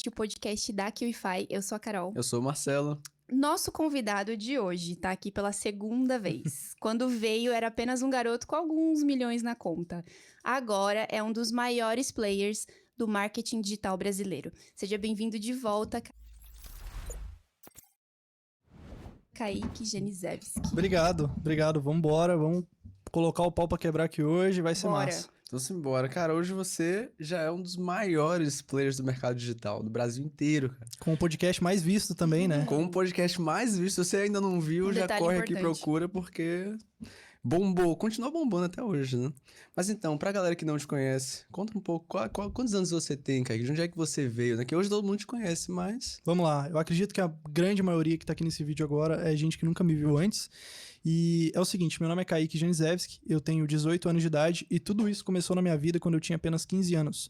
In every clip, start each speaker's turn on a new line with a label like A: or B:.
A: o podcast da QIFI. Eu sou a Carol.
B: Eu sou o Marcelo.
A: Nosso convidado de hoje tá aqui pela segunda vez. Quando veio, era apenas um garoto com alguns milhões na conta. Agora é um dos maiores players do marketing digital brasileiro. Seja bem-vindo de volta, Kaique Genisevski.
C: Obrigado. Vambora, vamos colocar o pau pra quebrar aqui hoje, vai ser
A: Bora.
C: massa.
B: Então, simbora. Cara, hoje você já é um dos maiores players do mercado digital, do Brasil inteiro, cara.
C: Com o podcast mais visto também, né?
B: Com o podcast mais visto, se você ainda não viu, já
A: detalhe
B: corre
A: importante.
B: aqui e procura, porque bombou, continua bombando até hoje, né? Mas então, pra galera que não te conhece, conta um pouco, quantos anos você tem, Kaique? De onde é que você veio, né? Que hoje todo mundo te conhece, mas...
C: Vamos lá, eu acredito que a grande maioria que tá aqui nesse vídeo agora é gente que nunca me viu antes. E é o seguinte, meu nome é Kaique Genisevski, eu tenho 18 anos de idade e tudo isso começou na minha vida quando eu tinha apenas 15 anos.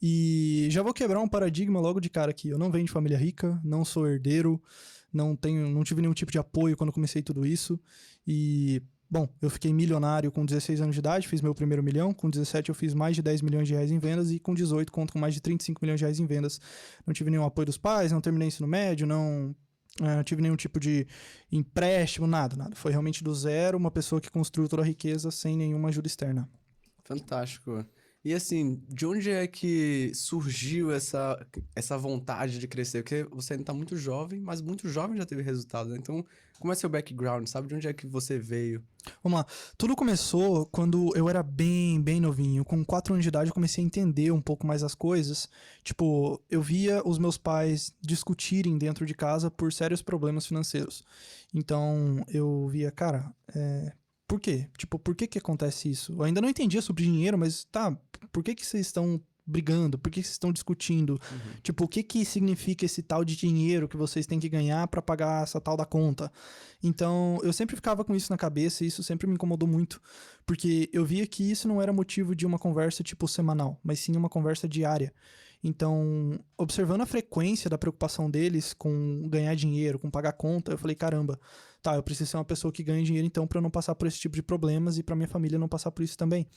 C: E já vou quebrar um paradigma logo de cara aqui. Eu não venho de família rica, não sou herdeiro, não tive nenhum tipo de apoio quando comecei tudo isso. E, bom, eu fiquei milionário com 16 anos de idade, fiz meu primeiro milhão. Com 17 eu fiz mais de 10 milhões de reais em vendas e com 18 conto com mais de 35 milhões de reais em vendas. Não tive nenhum apoio dos pais, não terminei ensino médio, não tive nenhum tipo de empréstimo, nada. Foi realmente do zero, uma pessoa que construiu toda a riqueza sem nenhuma ajuda externa.
B: Fantástico. E assim, de onde é que surgiu essa vontade de crescer? Porque você ainda tá muito jovem, mas muito jovem já teve resultado, né? Então, como é seu background? Sabe de onde é que você veio?
C: Vamos lá. Tudo começou quando eu era bem novinho. Com 4 anos de idade eu comecei a entender um pouco mais as coisas. Tipo, eu via os meus pais discutirem dentro de casa por sérios problemas financeiros. Então, eu via, cara, por quê? Tipo, por que acontece isso? Eu ainda não entendia sobre dinheiro, mas tá, por que vocês estão brigando? Por que vocês estão discutindo?
B: Uhum.
C: Tipo, o que significa esse tal de dinheiro que vocês têm que ganhar pra pagar essa tal da conta? Então, eu sempre ficava com isso na cabeça e isso sempre me incomodou muito, porque eu via que isso não era motivo de uma conversa tipo semanal, mas sim uma conversa diária. Então, observando a frequência da preocupação deles com ganhar dinheiro, com pagar conta, eu falei, caramba, tá, eu preciso ser uma pessoa que ganha dinheiro então pra eu não passar por esse tipo de problemas e pra minha família não passar por isso também.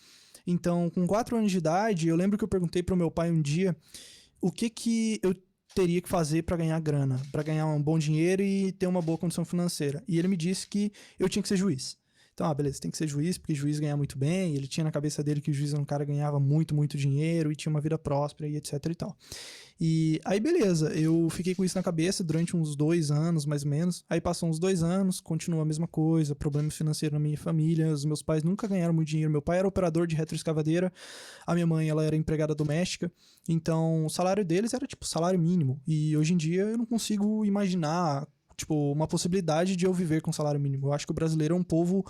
C: Então, com 4 anos de idade, eu lembro que eu perguntei pro meu pai um dia o que eu teria que fazer pra ganhar grana, pra ganhar um bom dinheiro e ter uma boa condição financeira. E ele me disse que eu tinha que ser juiz. Então, beleza, tem que ser juiz, porque juiz ganha muito bem. Ele tinha na cabeça dele que o juiz era um cara que ganhava muito dinheiro e tinha uma vida próspera e etc e tal. E aí, beleza, eu fiquei com isso na cabeça durante uns 2 anos, mais ou menos. Aí passou uns 2 anos, continua a mesma coisa, problemas financeiros na minha família. Os meus pais nunca ganharam muito dinheiro. Meu pai era operador de retroescavadeira, a minha mãe, ela era empregada doméstica. Então, o salário deles era, tipo, salário mínimo. E hoje em dia eu não consigo imaginar, tipo, uma possibilidade de eu viver com salário mínimo. Eu acho que o brasileiro é um povo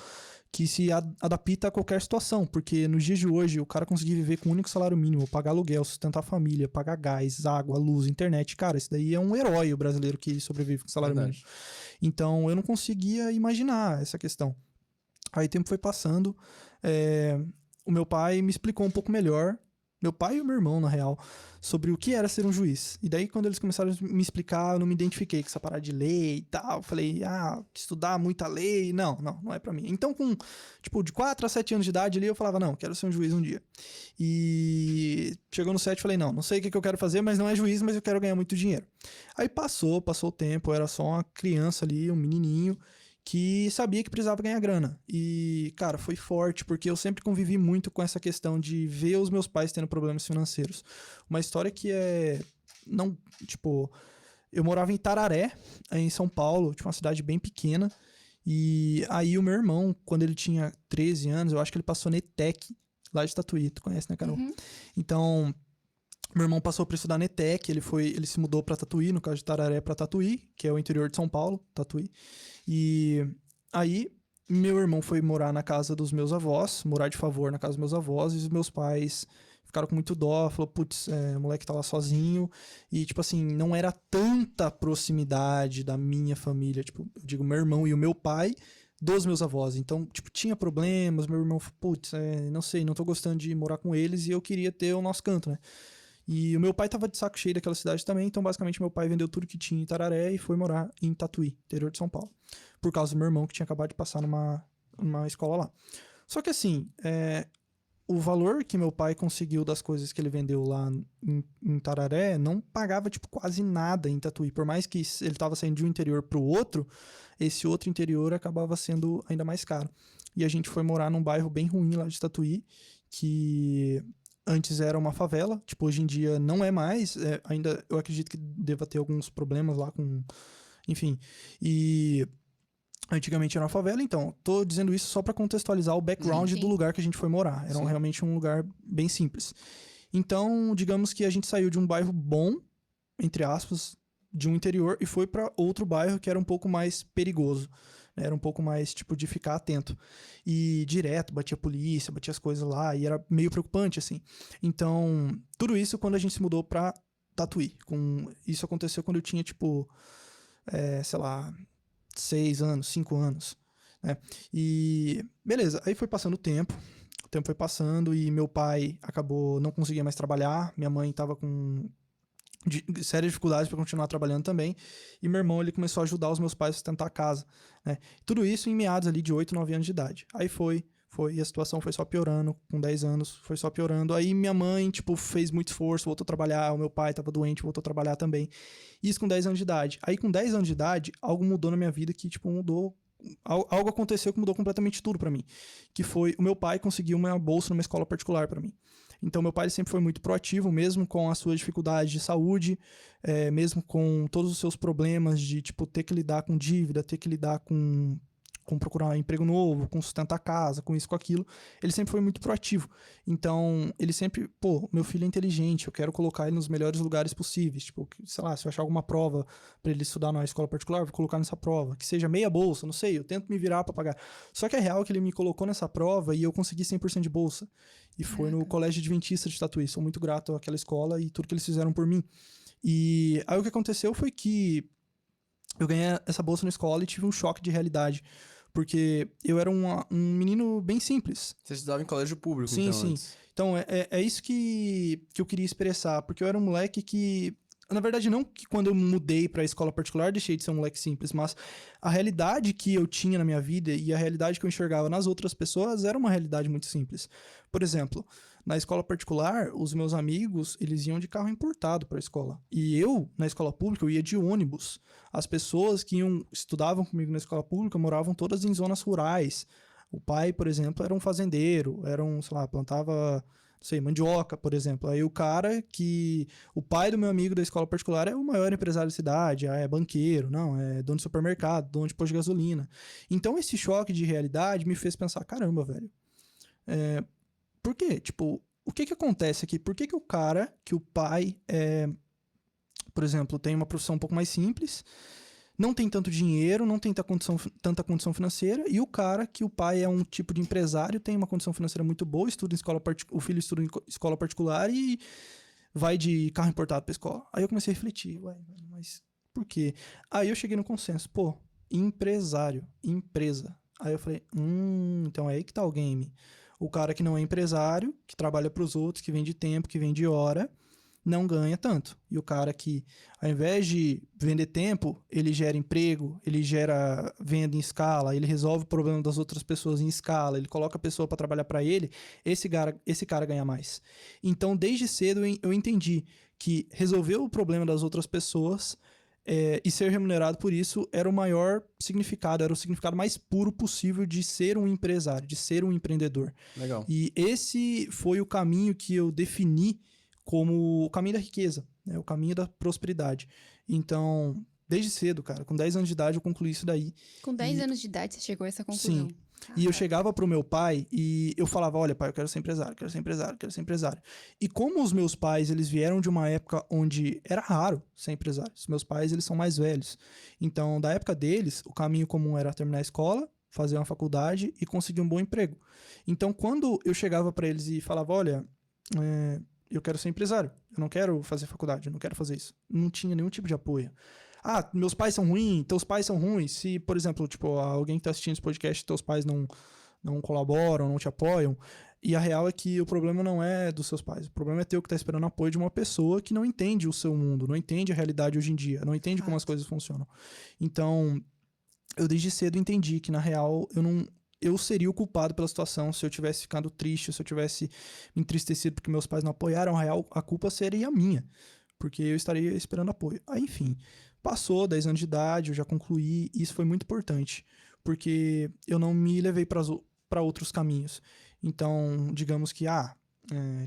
C: que se adapta a qualquer situação, porque nos dias de hoje o cara conseguir viver com um único salário mínimo, pagar aluguel, sustentar a família, pagar gás, água, luz, internet, cara, esse daí é um herói, o brasileiro que sobrevive com salário mínimo. Então eu não conseguia imaginar essa questão. Aí o tempo foi passando, o meu pai me explicou um pouco melhor, meu pai e o meu irmão, na real, sobre o que era ser um juiz. E daí, quando eles começaram a me explicar, eu não me identifiquei com essa parada de lei e tal. Eu falei, estudar muita lei, não é pra mim. Então, com, tipo, de 4 a 7 anos de idade ali, eu falava, não, quero ser um juiz um dia. E chegou no 7, falei, não sei o que eu quero fazer, mas não é juiz, mas eu quero ganhar muito dinheiro. Aí passou o tempo, eu era só uma criança ali, um menininho, que sabia que precisava ganhar grana. E, cara, foi forte, porque eu sempre convivi muito com essa questão de ver os meus pais tendo problemas financeiros. Uma história que não, tipo, eu morava em Tararé, em São Paulo, tipo, uma cidade bem pequena, e aí o meu irmão, quando ele tinha 13 anos, eu acho que ele passou na ETEC, lá de Tatuí, tu conhece, né, Carol?
A: Uhum.
C: Então, meu irmão passou para estudar na ETEC, ele se mudou para Tatuí, no caso de Tararé para Tatuí, que é o interior de São Paulo, Tatuí. E aí, meu irmão foi morar na casa dos meus avós, morar de favor na casa dos meus avós, e os meus pais ficaram com muito dó, falou, putz, o moleque tá lá sozinho, e tipo assim, não era tanta proximidade da minha família, tipo, eu digo meu irmão e o meu pai, dos meus avós, então, tipo, tinha problemas, meu irmão falou, putz, não sei, não tô gostando de morar com eles, e eu queria ter o nosso canto, né? E o meu pai tava de saco cheio daquela cidade também, então basicamente meu pai vendeu tudo que tinha em Tararé e foi morar em Tatuí, interior de São Paulo. Por causa do meu irmão que tinha acabado de passar numa escola lá. Só que assim, o valor que meu pai conseguiu das coisas que ele vendeu lá em Tararé não pagava, tipo, quase nada em Tatuí. Por mais que ele tava saindo de um interior pro outro, esse outro interior acabava sendo ainda mais caro. E a gente foi morar num bairro bem ruim lá de Tatuí, que antes era uma favela, tipo, hoje em dia não é mais, ainda eu acredito que deva ter alguns problemas lá com, enfim, e antigamente era uma favela, então, tô dizendo isso só para contextualizar o background
A: Sim.
C: do lugar que a gente foi morar, era
B: Sim.
C: realmente um lugar bem simples. Então, digamos que a gente saiu de um bairro bom, entre aspas, de um interior e foi para outro bairro que era um pouco mais perigoso. Era um pouco mais, tipo, de ficar atento. E direto, batia a polícia, batia as coisas lá, e era meio preocupante, assim. Então, tudo isso quando a gente se mudou pra Tatuí. Isso aconteceu quando eu tinha, tipo, sei lá, 6 anos, 5 anos, né? E, beleza, aí foi passando o tempo foi passando e meu pai acabou, não conseguia mais trabalhar, minha mãe tava com sérias dificuldades para continuar trabalhando também. E meu irmão, ele começou a ajudar os meus pais a sustentar a casa, né? Tudo isso em meados ali de 8, 9 anos de idade. Aí e a situação foi só piorando, com 10 anos, foi só piorando. Aí minha mãe, tipo, fez muito esforço, voltou a trabalhar, o meu pai tava doente, voltou a trabalhar também. Isso com 10 anos de idade. Aí com 10 anos de idade, algo mudou na minha vida que, tipo, algo aconteceu que mudou completamente tudo para mim. Que foi, o meu pai conseguiu uma bolsa numa escola particular para mim. Então, meu pai ele sempre foi muito proativo, mesmo com as suas dificuldades de saúde, mesmo com todos os seus problemas de, tipo, ter que lidar com dívida, ter que lidar com procurar um emprego novo, com sustentar a casa, com isso, com aquilo. Ele sempre foi muito proativo. Então, ele sempre, pô, meu filho é inteligente, eu quero colocar ele nos melhores lugares possíveis. Tipo, sei lá, se eu achar alguma prova para ele estudar na escola particular, vou colocar nessa prova. Que seja meia bolsa, não sei, eu tento me virar para pagar. Só que é real que ele me colocou nessa prova e eu consegui 100% de bolsa. E foi no Colégio Adventista de Tatuí. Sou muito grato àquela escola e tudo que eles fizeram por mim. E aí o que aconteceu foi que eu ganhei essa bolsa na escola e tive um choque de realidade. Porque eu era um menino bem simples.
B: Você estudava em colégio público,
C: Sim,
B: então,
C: sim.
B: antes.
C: Então, é isso que eu queria expressar. Porque eu era um moleque que... Na verdade, não que quando eu mudei pra escola particular deixei de ser um moleque simples, mas a realidade que eu tinha na minha vida e a realidade que eu enxergava nas outras pessoas era uma realidade muito simples. Por exemplo, na escola particular, os meus amigos, eles iam de carro importado pra escola. E eu, na escola pública, eu ia de ônibus. As pessoas que estudavam comigo na escola pública moravam todas em zonas rurais. O pai, por exemplo, era um fazendeiro, sei lá, plantava, não sei, mandioca, por exemplo. Aí o pai do meu amigo da escola particular é o maior empresário da cidade, é banqueiro, não, é dono de supermercado, dono de posto de gasolina. Então esse choque de realidade me fez pensar, caramba, velho, por quê? Tipo, o que acontece aqui? Por que o pai, por exemplo, tem uma profissão um pouco mais simples, não tem tanto dinheiro, não tem tanta condição financeira, e o pai é um tipo de empresário, tem uma condição financeira muito boa, o filho estuda em escola particular e vai de carro importado pra escola. Aí eu comecei a refletir, ué, mas por quê? Aí eu cheguei no consenso, pô, empresário, empresa. Aí eu falei, então é aí que tá o game. O cara que não é empresário, que trabalha pros outros, que vende tempo, que vende hora, não ganha tanto. E o cara que, ao invés de vender tempo, ele gera emprego, ele gera venda em escala, ele resolve o problema das outras pessoas em escala, ele coloca a pessoa para trabalhar para ele, esse cara ganha mais. Então, desde cedo, eu entendi que resolver o problema das outras pessoas e ser remunerado por isso era o maior significado, era o significado mais puro possível de ser um empresário, de ser um empreendedor.
B: Legal.
C: E esse foi o caminho que eu defini como o caminho da riqueza, né? O caminho da prosperidade. Então, desde cedo, cara, com 10 anos de idade eu concluí isso daí.
A: Com 10 anos de idade você chegou a essa conclusão.
C: Sim. E eu chegava pro meu pai e eu falava, olha pai, eu quero ser empresário, quero ser empresário, quero ser empresário. E como os meus pais, eles vieram de uma época onde era raro ser empresário. Os meus pais, eles são mais velhos. Então, da época deles, o caminho comum era terminar a escola, fazer uma faculdade e conseguir um bom emprego. Então, quando eu chegava para eles e falava, olha, eu quero ser empresário, eu não quero fazer faculdade, eu não quero fazer isso. Não tinha nenhum tipo de apoio. Ah, meus pais são ruins, teus pais são ruins. Se, por exemplo, tipo, alguém que tá assistindo esse podcast, teus pais não colaboram, não te apoiam. E a real é que o problema não é dos seus pais. O problema é teu que tá esperando apoio de uma pessoa que não entende o seu mundo, não entende a realidade hoje em dia, não entende como as coisas funcionam. Então, eu desde cedo entendi que, na real, eu seria o culpado pela situação se eu tivesse ficado triste, se eu tivesse me entristecido porque meus pais não apoiaram, a culpa seria minha, porque eu estaria esperando apoio. Aí, enfim, passou 10 anos de idade, eu já concluí, e isso foi muito importante, porque eu não me levei para outros caminhos. Então, digamos que,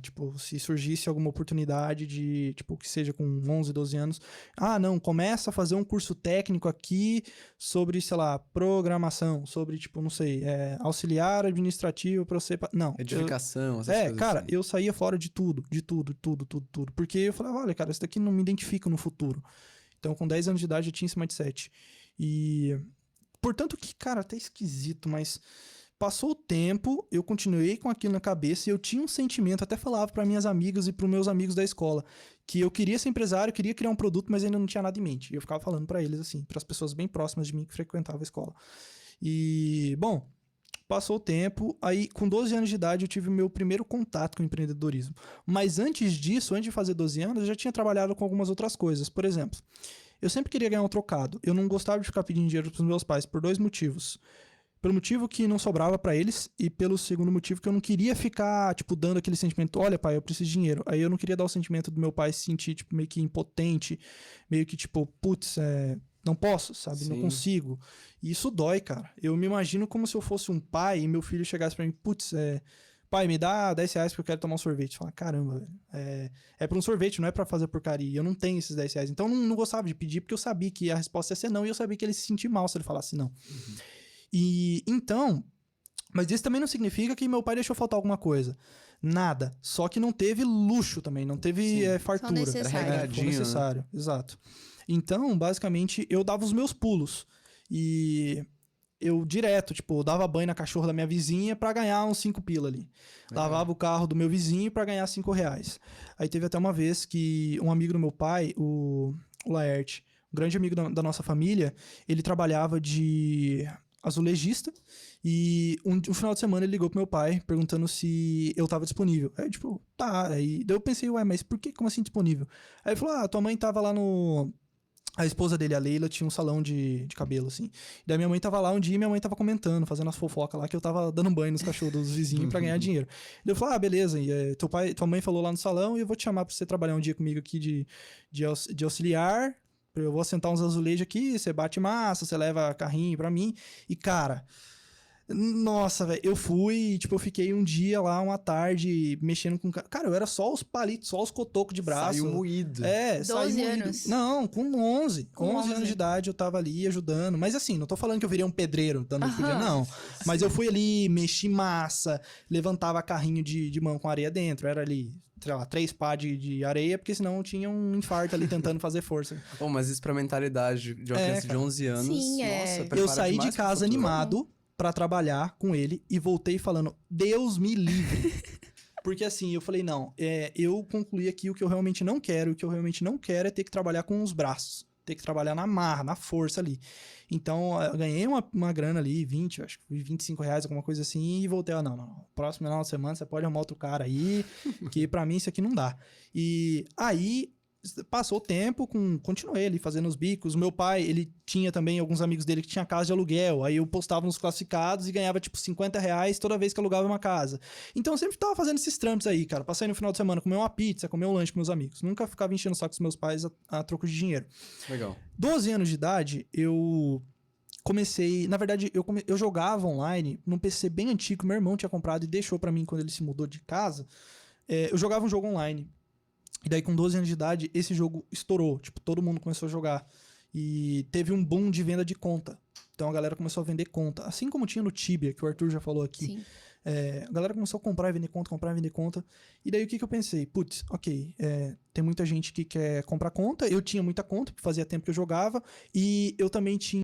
C: tipo, se surgisse alguma oportunidade de, tipo, que seja com 11, 12 anos, não, começa a fazer um curso técnico aqui sobre, sei lá, programação, sobre, tipo, não sei, auxiliar administrativo para você... Não.
B: Edificação, essas coisas
C: cara,
B: assim.
C: eu saía fora de tudo, porque eu falava, olha, cara, isso daqui não me identifica no futuro. Então, com 10 anos de idade, eu tinha esse mindset. E, portanto que, cara, até esquisito, mas... Passou o tempo, eu continuei com aquilo na cabeça e eu tinha um sentimento, até falava para minhas amigas e para meus amigos da escola, que eu queria ser empresário, queria criar um produto, mas ainda não tinha nada em mente. E eu ficava falando para eles assim, para as pessoas bem próximas de mim que frequentavam a escola. E, bom, passou o tempo, aí com 12 anos de idade eu tive o meu primeiro contato com o empreendedorismo. Mas antes disso, antes de fazer 12 anos, eu já tinha trabalhado com algumas outras coisas. Por exemplo, eu sempre queria ganhar um trocado. Eu não gostava de ficar pedindo dinheiro pros meus pais por 2 motivos. Pelo motivo que não sobrava pra eles e pelo segundo motivo que eu não queria ficar, tipo, dando aquele sentimento, olha, pai, eu preciso de dinheiro. Aí eu não queria dar o sentimento do meu pai se sentir, tipo, meio que impotente, meio que, tipo, putz, não posso, sabe?
B: Sim.
C: Não consigo. E isso dói, cara. Eu me imagino como se eu fosse um pai e meu filho chegasse pra mim, putz, pai, me dá 10 reais porque eu quero tomar um sorvete. Fala, caramba, velho, é pra um sorvete, não é pra fazer porcaria. Eu não tenho esses 10 reais. Então eu não gostava de pedir porque eu sabia que a resposta ia ser não e eu sabia que ele se sentia mal se ele falasse não.
B: Uhum.
C: E então, mas isso também não significa que meu pai deixou faltar alguma coisa. Nada. Só que não teve luxo também, não teve fartura.
A: Só necessário.
B: Era regradinho,
C: Foi necessário, exato. Então, basicamente, eu dava os meus pulos. E eu direto, tipo, dava banho na cachorra da minha vizinha pra ganhar uns 5 pila ali. Lavava o carro do meu vizinho pra ganhar 5 reais. Aí teve até uma vez que um amigo do meu pai, o Laerte, um grande amigo da nossa família, ele trabalhava de azulejista, e um final de semana ele ligou pro meu pai perguntando se eu tava disponível. Aí, tipo, tá. Aí daí eu pensei, ué, mas por que, como assim disponível? Aí ele falou, tua mãe tava lá no... A esposa dele, a Leila, tinha um salão de cabelo, assim. Daí minha mãe tava lá um dia e minha mãe tava comentando, fazendo as fofocas lá, que eu tava dando banho nos cachorros dos vizinhos pra ganhar dinheiro. Daí eu falei, beleza, e, tua mãe falou lá no salão e eu vou te chamar pra você trabalhar um dia comigo aqui de auxiliar. Eu vou assentar uns azulejos aqui, você bate massa, você leva carrinho pra mim. E, cara, nossa, velho, eu fui, tipo, eu fiquei um dia lá, uma tarde, mexendo com... Cara, eu era só os palitos, só os cotocos de braço.
B: Saiu moído.
A: 12 anos.
C: Não, com 11.
A: Com
C: 11 anos de idade eu tava ali ajudando. Mas assim, não tô falando que eu virei um pedreiro dando por dia, não. Mas eu fui ali, mexi massa, levantava carrinho de mão com areia dentro. Era ali, sei lá, 3 pá de areia, porque senão eu tinha um infarto ali tentando fazer força.
B: Bom, mas isso pra mentalidade de uma criança de
C: cara.
B: 11 anos,
A: Sim,
B: nossa,
C: Eu
B: prepara
C: saí de
B: demais pro
C: casa
B: futuro.
C: animado pra trabalhar com ele e voltei falando, Deus me livre. Porque assim, eu falei, não, eu concluí aqui o que eu realmente não quero. O que eu realmente não quero é ter que trabalhar com os braços. Ter que trabalhar na marra, na força ali. Então, eu ganhei uma grana ali, 20, acho que 25 reais, alguma coisa assim, e voltei, não. Próximo final de semana você pode arrumar outro cara aí, que pra mim isso aqui não dá. E aí, passou o tempo, continuei ali fazendo os bicos. Meu pai, ele tinha também alguns amigos dele que tinha casa de aluguel. Aí eu postava nos classificados e ganhava tipo 50 reais toda vez que alugava uma casa. Então eu sempre tava fazendo esses trampos aí, cara. Passei no final de semana, comer uma pizza, comer um lanche com meus amigos. Nunca ficava enchendo o saco dos meus pais a troco de dinheiro.
B: Legal.
C: 12 anos de idade, eu comecei... Na verdade, eu jogava online num PC bem antigo que meu irmão tinha comprado e deixou pra mim quando ele se mudou de casa. Eu jogava um jogo online. E daí, com 12 anos de idade, esse jogo estourou. Tipo, todo mundo começou a jogar. E teve um boom de venda de conta. Então, a galera começou a vender conta. Assim como tinha no Tibia, que o Arthur já falou aqui.
A: Sim.
C: A galera começou a comprar e vender conta, comprar e vender conta. E daí, o que eu pensei? Putz, ok, tem muita gente que quer comprar conta. Eu tinha muita conta, porque fazia tempo que eu jogava. E eu também tinha